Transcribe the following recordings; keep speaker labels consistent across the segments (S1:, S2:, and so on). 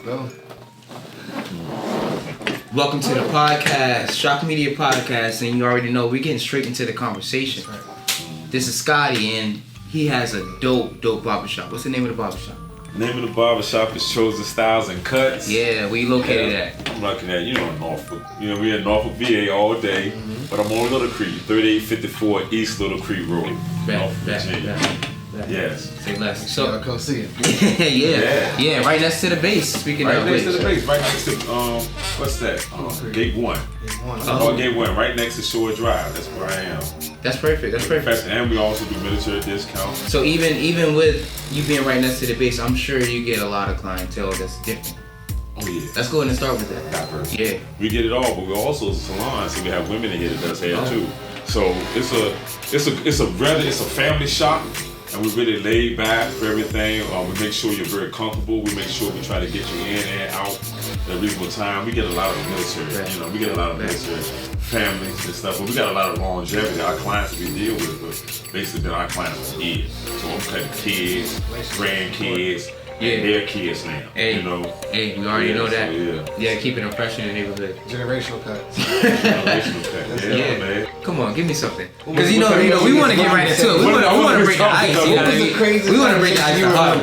S1: go.
S2: Welcome to the podcast, Shock Media Podcast, and you already know we're getting straight into the conversation.
S1: Right.
S2: This is Scottie, and he has a dope barbershop. What's the name of the barbershop?
S3: The name of the barbershop is Chosen Styles and Cuts.
S2: Yeah, where you located at?
S3: I'm looking at, in Norfolk. We're in Norfolk, VA all day, but I'm on Little Creek, 3854 East Little Creek Road, Norfolk, Virginia. Yes.
S2: Say less.
S1: So
S2: So,
S1: I'll come see it.
S2: yeah, right next to the base. Speaking
S3: Right
S2: of
S3: next to
S2: which.
S3: the base, right next to, what's that? Gate 1. Gate 1, right next to Shore Drive. That's where I am.
S2: That's perfect. That's perfect.
S3: And we also do military discounts.
S2: So even with you being right next to the base, I'm sure you get a lot of clientele that's different.
S3: Oh yeah.
S2: Let's go ahead and start with that.
S3: Diverse.
S2: Yeah.
S3: We get it all, but we're also a salon, so we have women in here that does hair too. So it's a family shop, and we're really laid back for everything. We make sure you're very comfortable. We make sure we try to get you in and out at a reasonable time. We get a lot of military, we get a lot of military families and stuff, but we got a lot of longevity. Our clients that we deal with, but basically our clients are kids. So I'm cutting kids, grandkids, and their kids now.
S2: Hey, hey, we already know that.
S3: So,
S2: yeah, keeping it fresh in the neighborhood.
S1: Generational cuts.
S3: Generational cut. Yeah, man.
S2: Come on, give me something. Because we want to get right into it. We want to break the ice. You know what I mean? We want to break the ice to heart.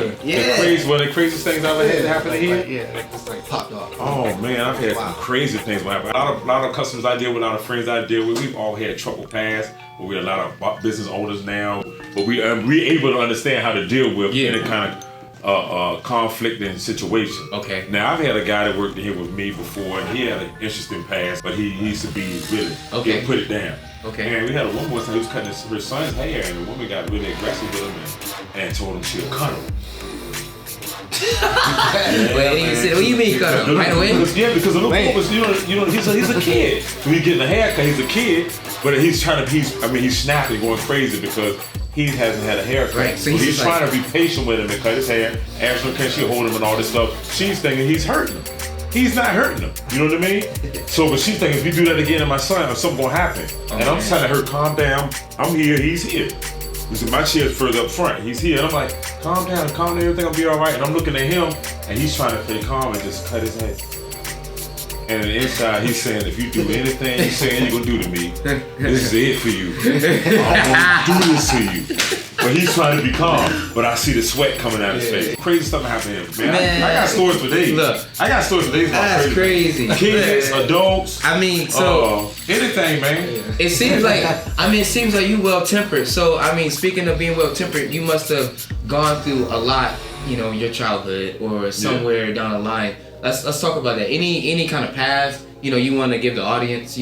S3: One of the craziest things I've ever had happen here.
S1: It's like popped off.
S3: Oh man, I've had some crazy things happen. A lot of customers I deal with, a lot of friends I deal with. We've all had trouble past. But we're a lot of business owners now. But we're able to understand how to deal with any kind of conflicting situation.
S2: Okay.
S3: Now I've had a guy that worked here with me before, and he had an interesting past, but he used to be really he'll put it down.
S2: Okay.
S3: And we had a woman once who was cutting her son's hair, and the woman got really aggressive with him and told him she'll cut him.
S2: What do you mean cut him? Right away?
S3: Yeah, because the little boy was, he's a kid. When he's getting a haircut, he's a kid, but he's snapping, going crazy because he hasn't had a haircut.
S2: Right, so
S3: he's trying to be patient with him and cut his hair. Ask her, can she hold him and all this stuff. She's thinking he's hurting him. He's not hurting him. You know what I mean? So, but she's thinking if you do that again to my son, something gonna happen. And I'm telling her, calm down. I'm here. He's here. My chair's further up front. He's here. And I'm like, calm down, everything will be all right. And I'm looking at him, and he's trying to stay calm and just cut his head. And on the inside, he's saying, if you do anything you're saying you're going to do to me, this is it for you. I'm going to do this to you. But he's trying to be calm, but I see the sweat coming out of his face. Crazy stuff happening here, man. I got stories for days.
S2: Look,
S3: I got stories for days about
S2: that's crazy.
S3: Kids, adults.
S2: I mean, so
S3: anything, man.
S2: it seems like you well tempered. So I mean, speaking of being well tempered, you must have gone through a lot, your childhood or somewhere down the line. Let's talk about that. Any kind of path, you want to give the audience,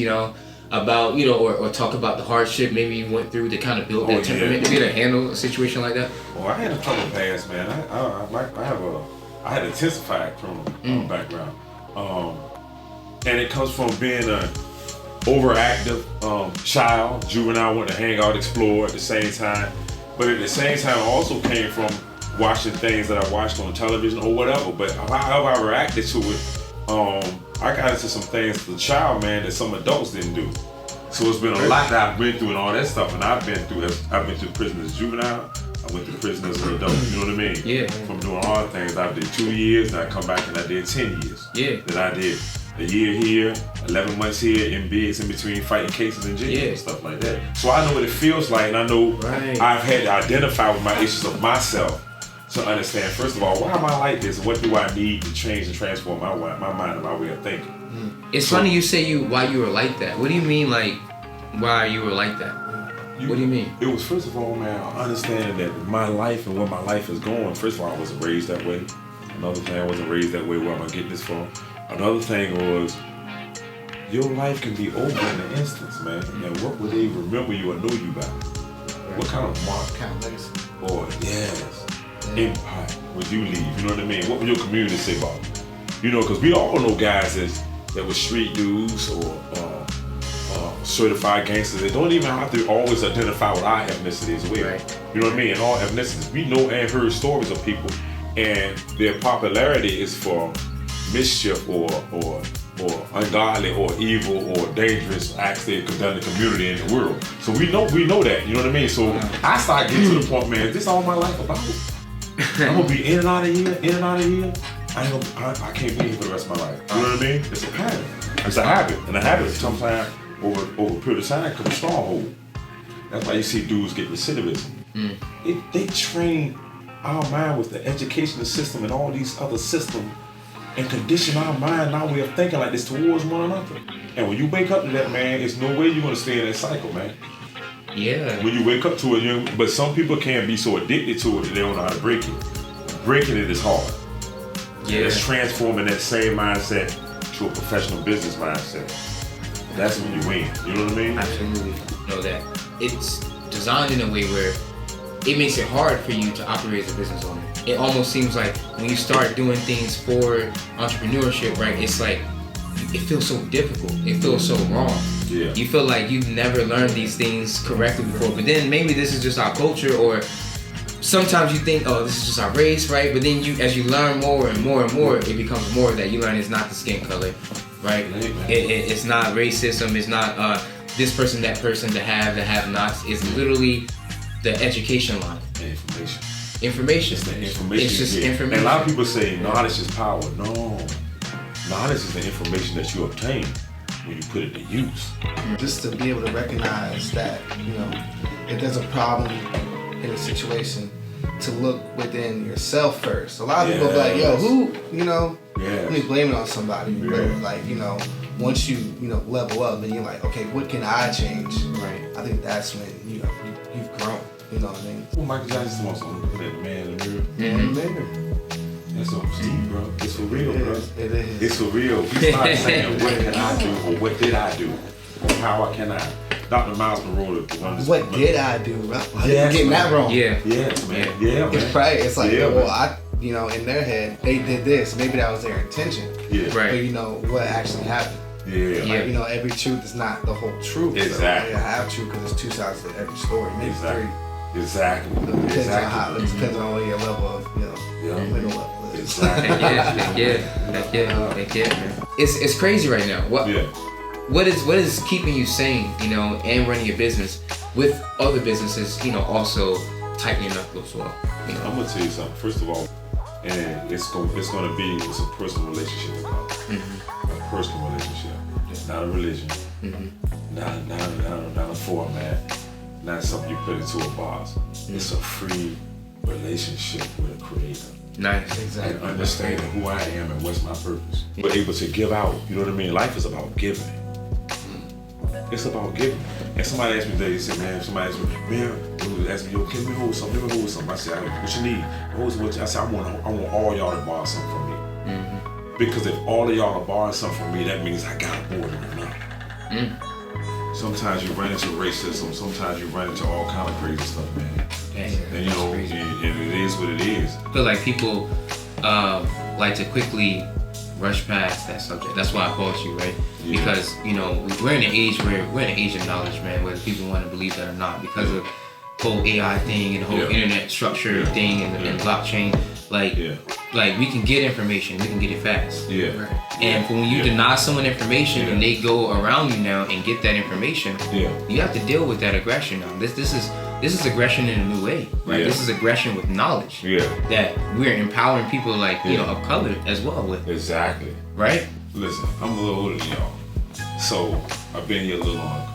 S2: about, or talk about the hardship maybe you went through to kind of build that temperament to be able to handle a situation like that?
S3: Well, I had a trouble past, man. I had intensified criminal background, and it comes from being an overactive child, juvenile, wanting to hang out, explore at the same time. But at the same time, I also came from watching things that I watched on television or whatever. But however I reacted to it, I got into some things as a child, man, that some adults didn't do. So it's been a lot that I've been through and all that stuff, and I've been through prison as juvenile. I went to prison as an adult. You know what I mean?
S2: Yeah.
S3: From doing hard things, I did 2 years, and I come back and I did 10 years.
S2: Yeah.
S3: That I did a year here, 11 months here, in bids in between fighting cases in jail and stuff like that. So I know what it feels like, and I know I've had to identify with my issues of myself. To understand, first of all, why am I like this? What do I need to change and transform my mind and my way of thinking?
S2: It's funny you say why you were like that. What do you mean, like, why you were like that? What do you mean?
S3: It was, first of all, man, understanding that my life and where my life is going. First of all, I wasn't raised that way. Another thing, I wasn't raised that way. Where am I getting this from? Another thing was, your life can be over in an instance, man. And what would they remember you or know you by? What kind of mark?
S1: Kind of legacy.
S3: Or impact would you leave? You know what I mean? What would your community say about it? Because we all know guys that were street dudes or certified gangsters. They don't even have to always identify with our ethnicity as well.
S2: Right.
S3: You know what I mean? In all ethnicities, we know and heard stories of people, and their popularity is for mischief or ungodly or evil or dangerous acts they've done in the community and the world. So we know that. You know what I mean? So I started getting to the point, man, is this all my life about? I'm gonna be in and out of here, I can't be here for the rest of my life. You know what I mean? It's a pattern. It's a habit. And a habit sometimes over a period of time comes a stronghold. That's why you see dudes get recidivism. They train our mind with the educational system and all these other systems and condition our mind, our way of thinking like this towards one another. And when you wake up to that, man, there's no way you're gonna stay in that cycle, man.
S2: Yeah.
S3: When you wake up to it, but some people can be so addicted to it that they don't know how to break it. Breaking it is hard.
S2: Yeah.
S3: It's transforming that same mindset to a professional business mindset. That's when you win. You know what I mean?
S2: Absolutely. Know that it's designed in a way where it makes it hard for you to operate as a business owner. It almost seems like when you start doing things for entrepreneurship, right? It's like it feels so difficult. It feels so wrong.
S3: Yeah.
S2: You feel like you've never learned these things correctly before. But then maybe this is just our culture, or sometimes you think, oh, this is just our race, right? But then as you learn more and more and more, it becomes more that you learn it's not the skin color, right? It's not racism. It's not this person, that person, the have-nots. It's literally the education line. Information.
S3: It's the information.
S2: It's just information.
S3: And a lot of people say knowledge is power. No. Knowledge is the information that you obtain when you put it to use.
S1: Just to be able to recognize that, if there's a problem in a situation, to look within yourself first. A lot of people be like, yo, who, let me blame it on somebody.
S3: Yeah.
S1: But once you, level up, then you're like, okay, what can I change?
S2: Right.
S1: I think that's when, you've grown. You know what I mean?
S3: Well, Michael Jackson wants to look at the man in the mirror.
S2: Mm-hmm.
S3: That's so Steve, bro. It's for real, bro.
S1: It is.
S3: It's for real. He's not saying what can I do or what did I do or how can I. Dr. Miles Monroe, the one.
S1: What did I do? You're getting that wrong.
S2: Yeah.
S3: Yes, man. Yeah, man.
S1: It's right. It's like,
S3: Yeah,
S1: in their head, they did this. Maybe that was their intention.
S3: Yeah.
S2: Right.
S1: But what actually happened.
S3: Yeah.
S1: Like, every truth is not the whole truth.
S3: Exactly.
S1: So, have truth because there's two sides to every story. Maybe three.
S3: Exactly.
S1: It depends on your level of, middle level.
S3: Exactly.
S2: Yeah, man. It's crazy right now. What is keeping you sane, and running your business with other businesses, also tightening up as well?
S3: I'm gonna tell you something. First of all, and it's gonna be a personal relationship with God. Mm-hmm. A personal relationship. It's not a religion. Mm-hmm. Not a format. Not something you put into a box. Mm-hmm. It's a free relationship with a creator.
S2: Nice.
S1: Exactly.
S3: And understanding who I am and what's my purpose. But able to give out. You know what I mean? Life is about giving. It's about giving. And somebody asked me today, they said, man, somebody asked me, yo, can we hold something? Let me hold something. I said, what you need? I said, I want all y'all to borrow something from me. Mm-hmm. Because if all of y'all are borrowing something from me, that means I got more than enough. Sometimes you run into racism. Sometimes you run into all kind of crazy stuff, man. And and it is what it is.
S2: I feel like people like to quickly rush past that subject. That's why I called you, right? Yeah. Because we're in an age of knowledge, man. Whether people want to believe that or not, because of the whole AI thing and the whole internet structure thing and blockchain. Like we can get information, we can get it fast.
S3: Yeah.
S2: Right. And when you deny someone information and they go around you now and get that information, you have to deal with that aggression now. This is aggression in a new way, right? This is aggression with knowledge. Yeah. That we're empowering people of color as well with.
S3: Exactly.
S2: Right?
S3: Listen, I'm a little older than y'all. So I've been here a little longer.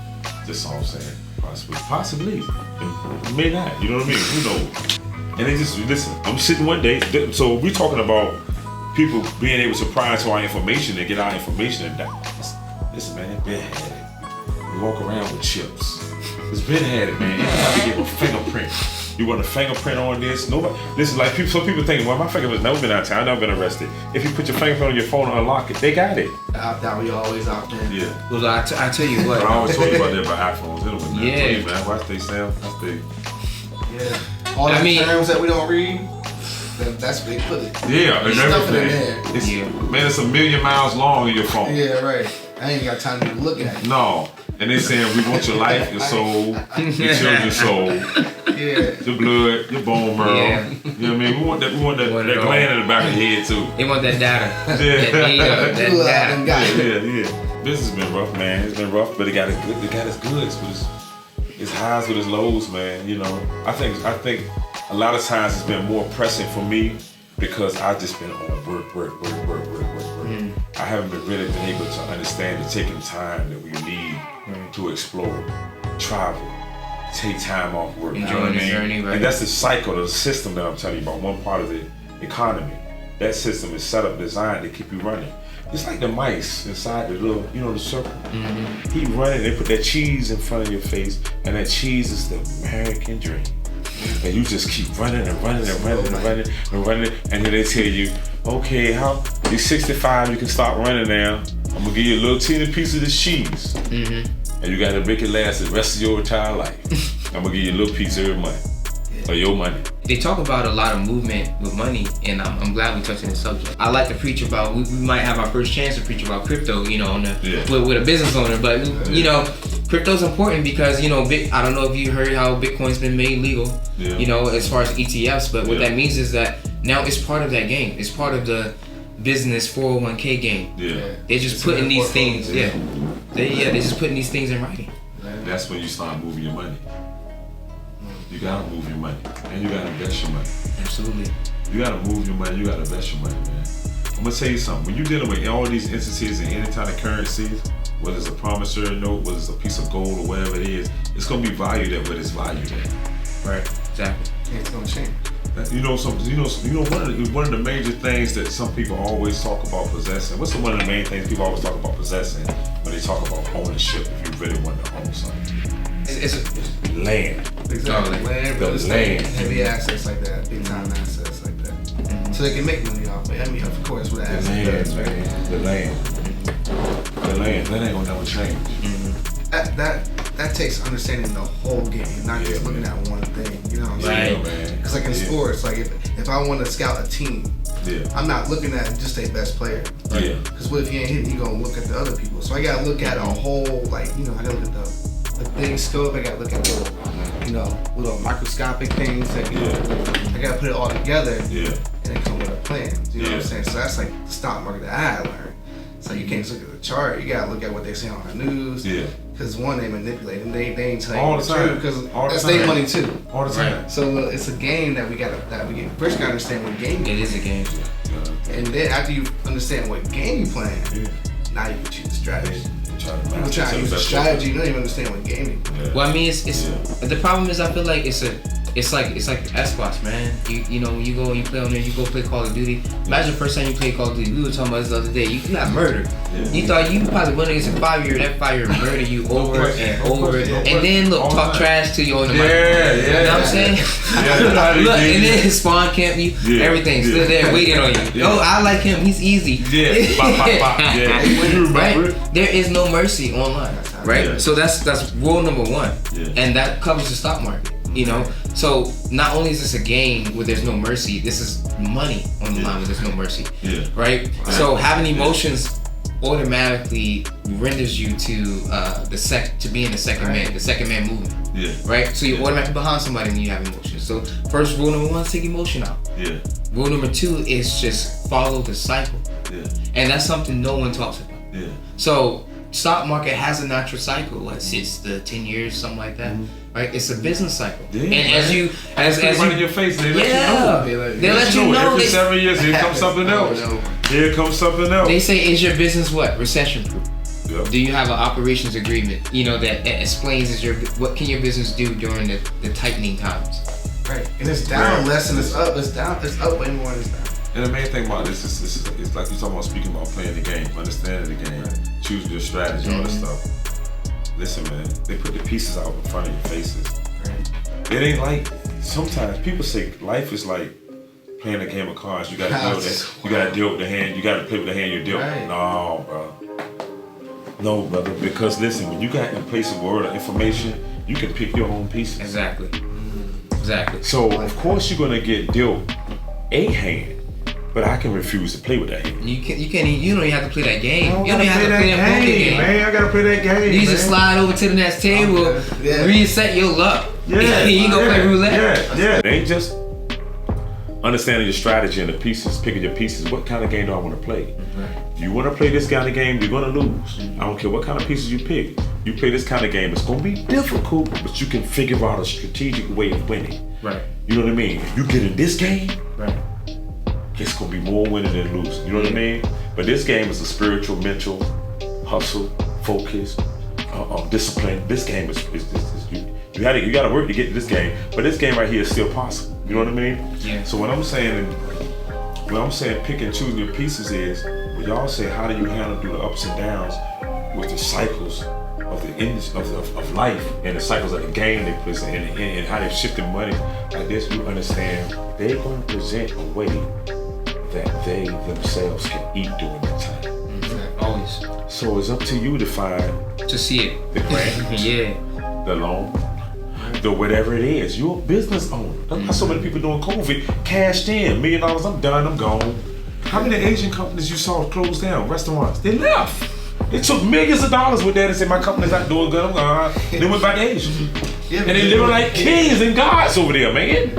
S3: That's all I'm saying. Possibly. It may not. You know what I mean? Who knows? And they just, listen, I'm sitting one day, so we're talking about people being able to pry into our information and get our information and that. Listen, man, it's been had it. We walk around with chips. It's been had it, man. Anytime you get a fingerprint, you want a fingerprint on this? Nobody. Listen, like some people think, well, my fingerprint's never been out of town, I've never been arrested. If you put your fingerprint on your phone and unlock it, they got it.
S1: That we always out there.
S3: Yeah.
S2: Well, I tell you what.
S3: I always told you about that about iPhones. Anyway,
S2: yeah.
S3: Hey, man, watch they sound.
S1: Yeah. All the terms that we don't read, that's where they put it.
S3: Yeah, and everything. Man, it's 1,000,000 miles long in your phone.
S1: Yeah, right. I ain't got time to look at it.
S3: No. And they saying we want your life, your soul, your children's soul, your blood, your bone marrow.
S2: Yeah.
S3: You know what I mean? We want that gland in the back of the head too.
S2: They want that data. That data.
S3: Yeah. Business has been rough, man. It's been rough, but it got its goods, but it's highs with its lows, man. I think a lot of times it's been more pressing for me because I just been on work. I haven't really been able to understand the taking time that we need to explore, travel, take time off work. You know what I mean? Journey, right? And that's the cycle, the system that I'm telling you about. One part of the economy. That system is set up, designed to keep you running. It's like the mice inside the little, the circle. Keep running. They put that cheese in front of your face, and that cheese is the American dream. And you just keep running and running and running and running and running, and then they tell you, okay, you're 65, you can stop running now. I'm gonna give you a little teeny piece of this cheese, and you gotta make it last the rest of your entire life. I'm gonna give you a little piece every month of your money.
S2: They talk about a lot of movement with money, and I'm glad we touched on this subject. I like to preach about, we might have our first chance to preach about crypto, with a business owner, but crypto's important because, I don't know if you heard how Bitcoin's been made legal, as far as ETFs, but what that means is that now it's part of that game. It's part of the business 401k game. They're just putting these things, they're just putting these things in writing.
S3: That's when you start moving your money. You gotta move your money, and you gotta invest your money.
S2: Absolutely.
S3: You gotta move your money, you gotta invest your money, man. I'm gonna tell you something. When you're dealing with all these entities and any kind of currencies, whether it's a promissory note, whether it's a piece of gold or whatever it is, it's gonna be valued at what it's valued at.
S2: Right. Exactly.
S1: It's gonna change.
S3: One of the major things that some people always talk about possessing. What's one of the main things people always talk about possessing when they talk about ownership? If you really want to own something,
S2: it's
S3: land.
S1: Exactly. Land, real estate,
S3: land.
S1: heavy assets like that, big time assets like that. So they can make money off it. I mean, of course, with assets does, right?
S3: The land. That ain't gonna never change.
S1: That takes understanding the whole game, not just looking at one thing. You know what I'm saying?
S3: Man.
S1: Because like in sports, like if I want to scout a team, I'm not looking at just their best player. Right? Because what if he ain't hitting? You gonna look at the other people. So I gotta look at a whole, I gotta look at the big scope. I gotta look at little microscopic things. I gotta put it all together. And then come with a plan. You know what I'm saying? So that's like the stock market that I had learned. So you can't just look at the chart. You gotta look at what they say on the news. Because one, they manipulate and they ain't telling you the truth because that's their money too.
S3: All the time.
S1: Right. So it's a game that we first gotta understand what game.
S2: It is a game.
S1: And then after you understand what game you playing, now you can choose strategy. People trying to use a strategy, you don't even understand what game you play.
S2: Well, I mean, it's the problem is I feel like it's like Xbox, man. You know, when you go and you play on there, you go play Call of Duty. Imagine the first time you played Call of Duty. We were talking about this the other day. You got murdered. You thought you probably went against a 5-year. That 5-year murdered you over and over, and then talk trash to you on the mic. You know what I'm saying? Look, and then spawn camp you. Everything's still there waiting on you. Oh, I like him. He's easy. Right? There is no mercy online. Right? So that's rule number 1, and that covers the stock market. So not only is this a game where there's no mercy, this is money on the line where there's no mercy, right? So having emotions automatically renders you to being the second man movement, right? So you're automatically behind somebody when you have emotions. So first rule number 1 is take emotion out. Rule number 2 is just follow the cycle, and that's something no one talks about. So stock market has a natural cycle. It's the 10 years, something like that. Right? It's a business cycle. And as you
S3: in your face, they let you know.
S2: They let you know.
S3: Every 7 years, here comes something else. Here comes something else.
S2: They say, is your business what? Recession proof. Do you have an operations agreement? That explains what can your business do during the tightening times?
S1: Right. And it's down less than it's up. It's down. It's up way more than it's down.
S3: And the main thing about this is it's like you're talking about speaking about playing the game, understanding the game, choosing your strategy, all this stuff. Listen, man, they put the pieces out in front of your faces. It ain't like, sometimes people say life is like playing a game of cards. You gotta deal with that. You gotta deal with the hand. You gotta play with the hand you're dealt. No, bro. No, brother. Because listen, when you got in place of word or information, you can pick your own pieces.
S2: Exactly.
S3: So of course you're gonna get dealt a hand. But I can refuse to play with that hand.
S2: You don't even have to play that game. You don't even have to play that game.
S3: Man, I gotta play that game.
S2: You just slide over to the next table, reset your luck. You go play roulette.
S3: It ain't just understanding your strategy and the pieces, picking your pieces. What kind of game do I want to play? You want to play this kind of game, you're gonna lose. I don't care what kind of pieces you pick. You play this kind of game, it's gonna be difficult, but you can figure out a strategic way of winning.
S2: Right.
S3: You know what I mean? If you get in this game, it's gonna be more winning than losing. You know what I mean? But this game is a spiritual, mental, hustle, focus, discipline. This game is you gotta work to get to this game. But this game right here is still possible. You know what I mean?
S2: Yeah.
S3: So when I'm saying pick and choose your pieces is, when y'all say how do you handle through the ups and downs with the cycles of life and the cycles of the game they place and how they're shifting money like this, you understand they're going to present a way that they themselves can eat during that time.
S2: Mm-hmm. Always.
S3: So it's up to you to find
S2: to see it.
S3: The grant,
S2: Yeah.
S3: the loan, the whatever it is. You're a business owner. That's why so many people doing COVID cashed in $1 million. I'm done. I'm gone. How many Asian companies you saw close down? Restaurants. They left. They took millions of dollars with that and said my company's not doing good. I'm gone. They went back to Asia. Yeah, and they living like kings and gods over there, man.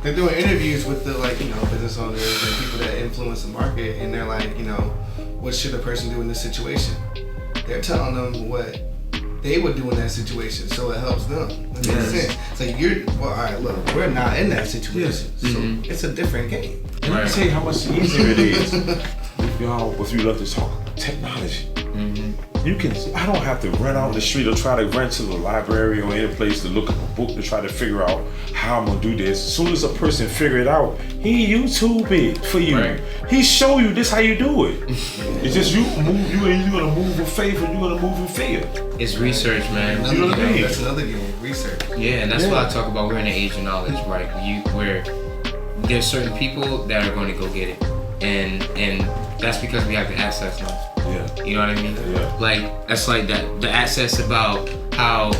S1: They're doing interviews with the business owners and people that influence the market, and they're like, what should a person do in this situation? They're telling them what they would do in that situation, so it helps them. That makes sense. So all right, look, we're not in that situation, so it's a different game.
S3: And let me tell you how much easier it is if you love to talk technology. You can. I don't have to run out the street or try to run to the library or any place to look up a book to try to figure out how I'm gonna do this. As soon as a person figure it out, he YouTube it for you. Right. He show you this how you do it. It's just you move. You're gonna move with faith or you're gonna move with fear.
S2: It's research, man.
S1: You know what I mean? That's another game. Research.
S2: Yeah, and that's why I talk about we're in the age of knowledge, right? Where there's certain people that are going to go get it, and that's because we have the access now.
S3: Yeah.
S2: You know what I mean?
S3: Yeah.
S2: Like, that's like that. The access about how,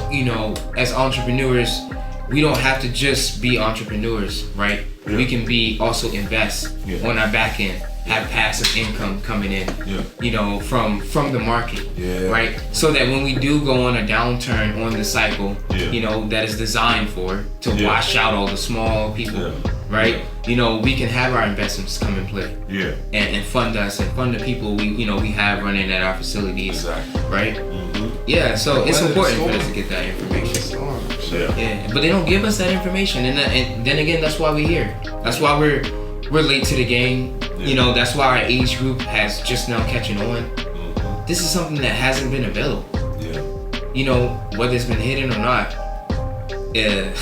S2: as entrepreneurs, we don't have to just be entrepreneurs, right? Yeah. We can be also invest on our back end, have passive income coming in, from the market, right? So that when we do go on a downturn on the cycle, that is designed to wash out all the small people, right? We can have our investments come and play, and fund us and fund the people we have running at our facilities, right? Yeah, so it's important for us to get that information. Yeah, but they don't give us that information, and then again, that's why we're here. That's why we're late to the game. That's why our age group has just now catching on. This is something that hasn't been available. Whether it's been hidden or not. Yeah.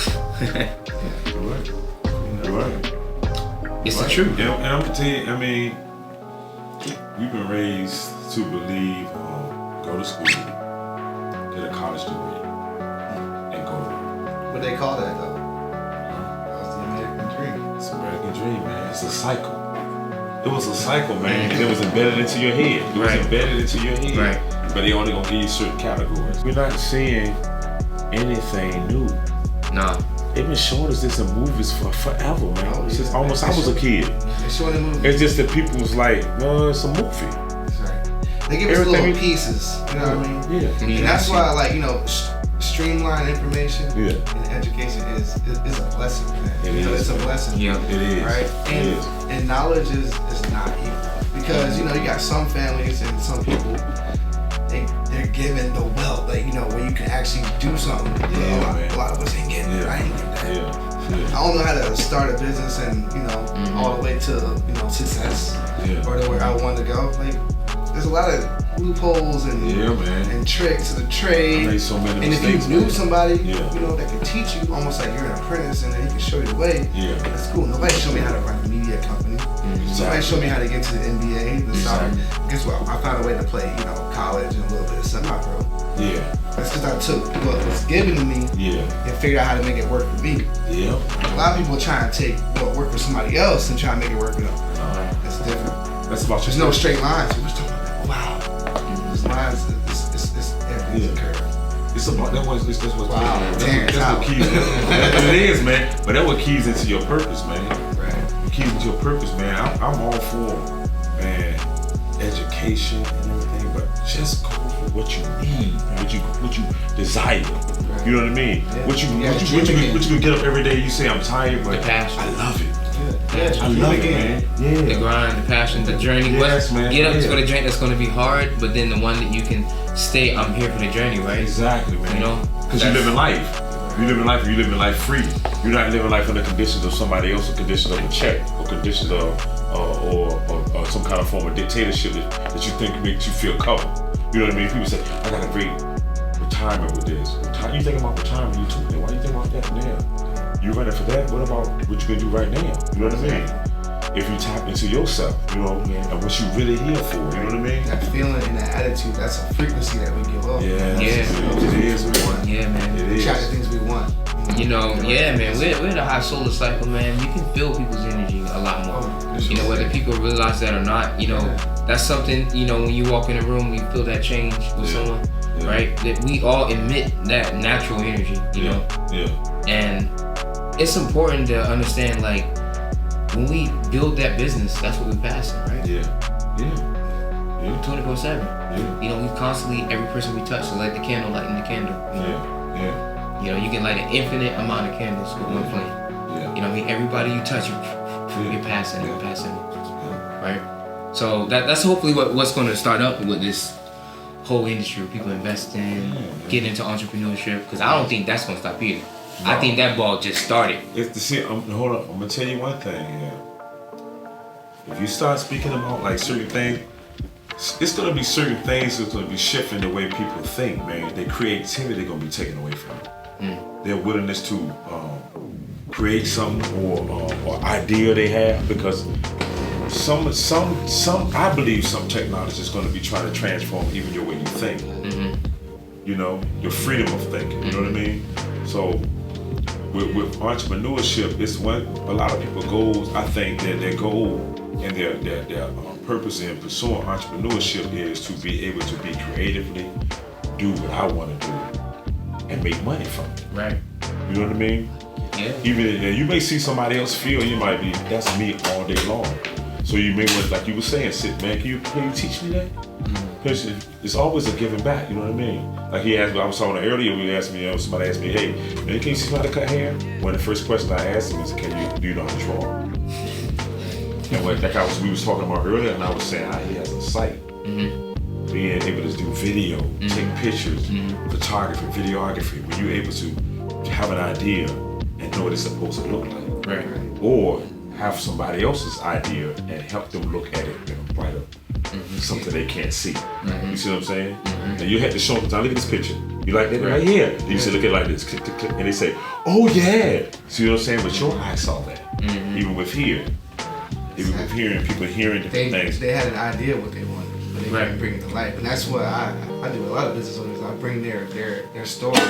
S3: Right.
S2: It's the truth.
S3: And I'm gonna tell you, we've been raised to believe, go to school, get a college degree, and go.
S1: What they call that though? That's the American dream.
S3: It's an American dream, man. It's a cycle. It was a cycle, man, and it was embedded into your head. It was embedded into your head. Right. But they only gonna give you certain categories. We're not seeing anything new.
S2: Nah.
S3: They've been showing us this in movies for forever, man. It's just almost I was a kid.
S1: They're showing the movies.
S3: It's just that people was like, no, it's a movie.
S1: That's right. They give us little pieces, you know what I mean?
S3: Yeah.
S1: And that's why, streamline information in education is a blessing, man. It's a blessing.
S2: Yeah,
S3: it is.
S1: Right? And knowledge is not equal. Because, you got some families and some people, they're given the wealth, where you can actually do something. A lot of us ain't getting it. I ain't getting that.
S3: Yeah.
S1: I don't know how to start a business and, all the way to, success or to where I want to go. There's a lot of loopholes and tricks of the trade.
S3: I made so many
S1: and
S3: mistakes,
S1: if you knew somebody, that can teach you, almost like you're an apprentice, and then he can show you the way. That's cool. Nobody showed me how to run a media company. Somebody showed me how to get to the NBA, the soccer. Guess what? I found a way to play, college and a little bit of semi-pro. That's because I took what was given to me and figured out how to make it work for me. A lot of people try and take what work for somebody else and try and make it work for them. That's different.
S3: That's about
S1: There's no straight lines. We're talking about wow. There's lines. It's everything's a curve.
S3: It's about that's what keys.
S1: Wow.
S3: It is, man. But that's what keys into your purpose, man.
S1: Right.
S3: Keys into your purpose, man. I'm all for, man, education and everything, but just go for what you need, what you desire. Right. You know what I mean?
S1: Yeah.
S3: What you can get up every day. You say I'm tired, but
S2: the passion.
S3: I love it.
S1: Yeah,
S3: I love it, man. Yeah.
S2: The grind, the passion, the journey.
S3: Yes, man.
S2: Get up to the journey that's going to be hard, but then the one that you can stay. I'm here for the journey, right?
S3: Exactly, man. Because you live in life. You live in life free. You're not living life under conditions of somebody else, or conditions of a check, or conditions of or some kind of form of dictatorship that you think makes you feel covered. You know what I mean? People say, I got a great retirement with this. You think about retirement, you too. Why you think about that now? You running for that? What about what you gonna do right now? You know what I mean? If you tap into yourself, you know, and what you really here for, you know what I mean?
S1: That feeling and that attitude, that's a frequency that we give off.
S3: Yeah, it is.
S2: Yeah, man.
S1: We try the things we want.
S2: You know, yeah, man. We're in a high solar cycle, man. You can feel people's energy a lot more. You know, whether people realize that or not. You know, that's something. You know, when you walk in a room, you feel that change with someone, right? That we all emit that natural energy. You know.
S3: Yeah.
S2: And it's important to understand, like, when we build that business, that's what we're passing, right?
S3: Yeah.
S2: 24/7.
S3: Yeah.
S2: You know, we constantly, every person we touch is like the candle lighting the candle. You know?
S3: Yeah.
S2: You know, you can light an infinite amount of candles with one flame.
S3: Yeah.
S2: You know what I mean? Everybody you touch, you're passing, right? So that's hopefully what's going to start up with this whole industry where people invest in, get into entrepreneurship, because I don't think that's going to stop either. No. I think that ball just started.
S3: It's the shit. Hold on, I'm gonna tell you one thing. If you start speaking about like certain things, it's gonna be certain things that's gonna be shifting the way people think, man. Their creativity gonna be taken away from them. Their willingness to create something or idea they have, because some I believe some technology is gonna be trying to transform even your way you think. You know, your freedom of thinking. You know what I mean? So. With entrepreneurship, it's when a lot of people goals. I think that their goal and their purpose in pursuing entrepreneurship is to be able to be creatively do what I want to do and make money from it.
S2: Right.
S3: You know what I mean?
S2: Yeah.
S3: Even you may see somebody else feel you might be that's me all day long. So you may want, like you were saying, sit man, can you teach me that? Because it's always a giving back, you know what I mean? Like he asked me, I was talking earlier, somebody asked me, hey, man, can you teach me how to cut hair? One of the first questions I asked him is, do you know how to draw? And we was talking about earlier, and I was saying how he has a site. Being able to do video, take pictures, photography, videography, when you're able to have an idea and know what it's supposed to look like.
S2: Right.
S3: Or have somebody else's idea and help them look at it and write up something they can't see. You see what I'm saying? And you had to show them, look at this picture. You like that? Right here. And you say, look at it like this, click, click, click. And they say, oh yeah. See what I'm saying? But your eye saw that. Even with hearing. Even with hearing, people hearing different things.
S1: They had an idea what they wanted, but they couldn't bring it to life. And that's what I do with a lot of business owners. I bring their story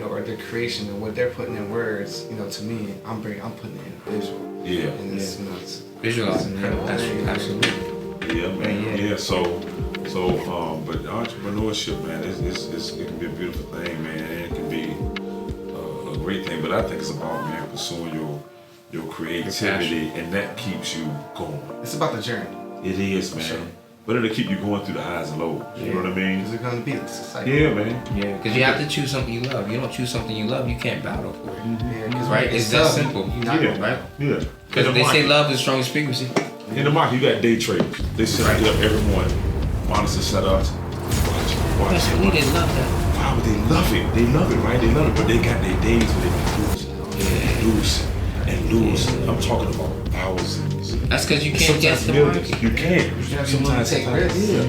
S1: or their creation and what they're putting in words, to me, I'm putting it in visual.
S3: Yeah.
S1: And it's
S2: visualizing. Absolutely.
S3: Yeah, man. Yeah. So, but entrepreneurship, man, it can be a beautiful thing, man. It can be a great thing. But I think it's about, man, pursuing your creativity, and that keeps you going.
S1: It's about the journey.
S3: It is, man. Sure. But it'll keep you going through the highs and lows. You know what I mean?
S1: Because it's gonna be a cycle.
S3: Yeah, man.
S2: Yeah, because you have to choose something you love. You don't choose something you love, you can't battle for it.
S1: Yeah,
S2: right? It's that simple.
S3: Right? Yeah.
S2: Because they say love is the strongest frequency.
S3: In the market, you got day traders. They sit up every morning, monitor setups, watch.
S2: They love that.
S3: Why would they love it? They love it, right? They love it, but they got their days where they lose. I'm talking about thousands.
S2: That's because you can't guess the market.
S3: You can't.
S1: Sometimes take risks.